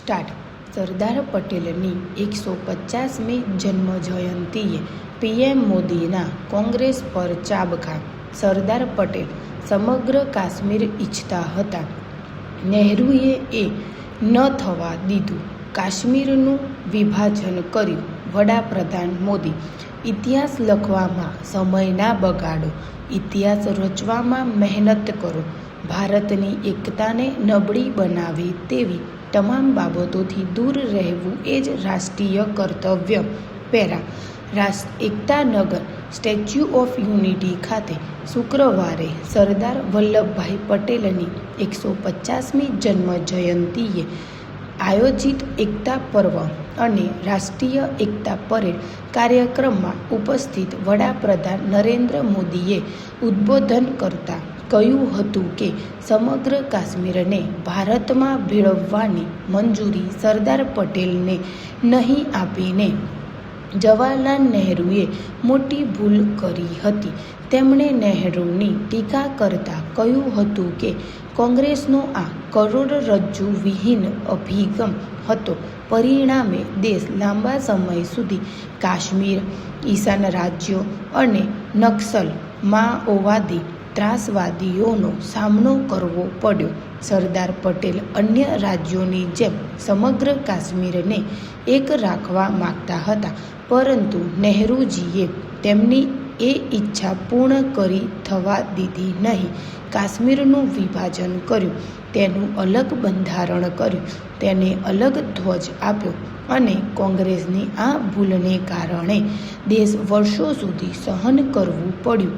Start. સરદાર પટેલની 150મી જન્મ જયંતિએ PM મોદીના કોંગ્રેસ પર ચાબખા. સરદાર પટેલ સમગ્ર કાશ્મીર ઈચ્છતા હતા. નહેરુએ એ ન થવા દીધું. કાશ્મીરનું વિભાજન કર્યું. વડાપ્રધાન મોદી: ઇતિહાસ લખવામાં સમય ના બગાડો, ઇતિહાસ રચવામાં મહેનત કરો. ભારતની એકતાને નબળી બનાવે તેવી તમામ બાબતોથી દૂર રહેવું એ જ રાષ્ટ્રીય કર્તવ્ય. Para. Ektanagar statue of unity ખાતે શુક્રવારે સરદાર વલ્લભભાઈ પટેલની 150મી જન્મ જયંતિએ આયોજિત એકતા પર્વ અને રાષ્ટ્રીય એકતા પરેડ કાર્યક્રમમાં ઉપસ્થિત વડાપ્રધાન નરેન્દ્ર મોદીએ ઉદ્બોધન કરતા કહ્યું હતું કે સમગ્ર કાશ્મીરને ભારતમાં ભેળવવાની મંજૂરી સરદાર પટેલને નહીં આપીને જવાહરલાલ નહેરુએ મોટી ભૂલ કરી હતી. તેમણે નહેરુની ટીકા કરતા કહ્યું હતું કે કોંગ્રેસનો આ કરોડરજ્જુ વિહીન અભિગમ હતો. પરિણામે દેશ લાંબા સમય સુધી કાશ્મીર, ઈશાન રાજ્યો અને નક્સલ માઓવાદી ત્રાસવાદીઓનો સામનો કરવો પડ્યો. સરદાર પટેલ અન્ય રાજ્યોની જેમ સમગ્ર કાશ્મીરને એક રાખવા માગતા હતા, પરંતુ નહેરુજીએ તેમની એ ઈચ્છા પૂર્ણ કરી થવા દીધી નહીં. કાશ્મીરનું વિભાજન કર્યું, તેનું અલગ બંધારણ કર્યું, તેને અલગ ધ્વજ આપ્યો અને કોંગ્રેસની આ ભૂલને કારણે દેશ વર્ષો સુધી સહન કરવું પડ્યું.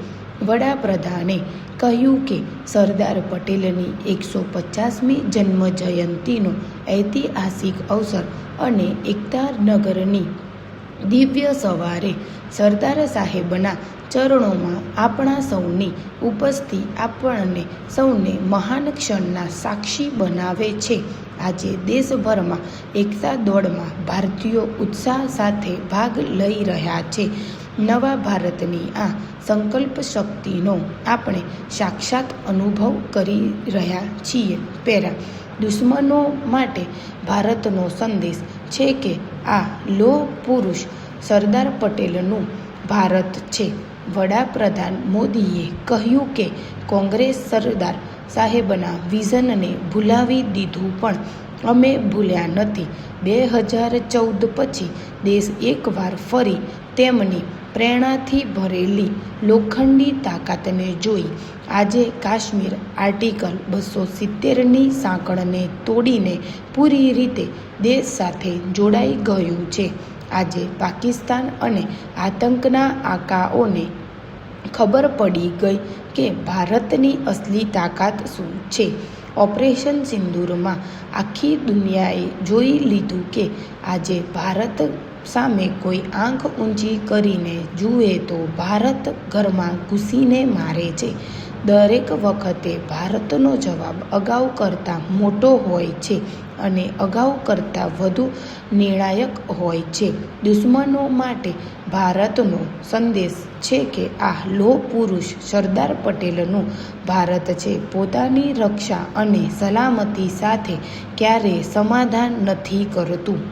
વડાપ્રધાને કહ્યું કે સરદાર પટેલની 150મી જન્મ જયંતિનો ઐતિહાસિક અવસર અને એકતાનગરની દિવ્ય સવારે સરદાર સાહેબના ચરણોમાં આપણા સૌની ઉપસ્થિતિ આપણને સૌને મહાન ક્ષણના સાક્ષી બનાવે છે. આજે દેશભરમાં એકતા દોડમાં ભારતીયો ઉત્સાહ સાથે ભાગ લઈ રહ્યા છે. નવા ભારતની આ સંકલ્પ શક્તિનો આપણે સાક્ષાત અનુભવ કરી રહ્યા છીએ. પેરા. દુશ્મનો માટે ભારતનો સંદેશ છે કે આ લોહ પુરુષ સરદાર પટેલનું ભારત છે. વડાપ્રધાન મોદીએ કહ્યું કે કોંગ્રેસ સરદાર સાહેબના વિઝનને ભૂલાવી દીધું, પણ અમે ભૂલ્યા નથી. 2014 પછી દેશ એકવાર ફરી તેમની પ્રેરણાથી ભરેલી લોખંડી તાકાતને જોઈ. આજે કાશ્મીર આર્ટિકલ 270ની સાંકળને તોડીને પૂરી રીતે દેશ સાથે જોડાઈ ગયું છે. આજે પાકિસ્તાન અને આતંકના આકાઓને ખબર પડી ગઈ કે ભારતની અસલી તાકાત શું છે. ઓપરેશન સિંદૂરમાં આખી દુનિયાએ જોઈ લીધું કે આજે ભારત સામે કોઈ આંખ ઊંચી કરીને જુએ તો ભારત ઘરમાં ઘૂસીને મારે છે. દરેક વખતે ભારતનો જવાબ અગાઉ કરતાં મોટો હોય છે અને અગાઉ કરતાં વધુ નિર્ણાયક હોય છે. દુશ્મનો માટે ભારતનો સંદેશ છે કે આ લોહ પુરુષ સરદાર પટેલનું ભારત છે. પોતાની રક્ષા અને સલામતી સાથે ક્યારેય સમાધાન નથી કરતું.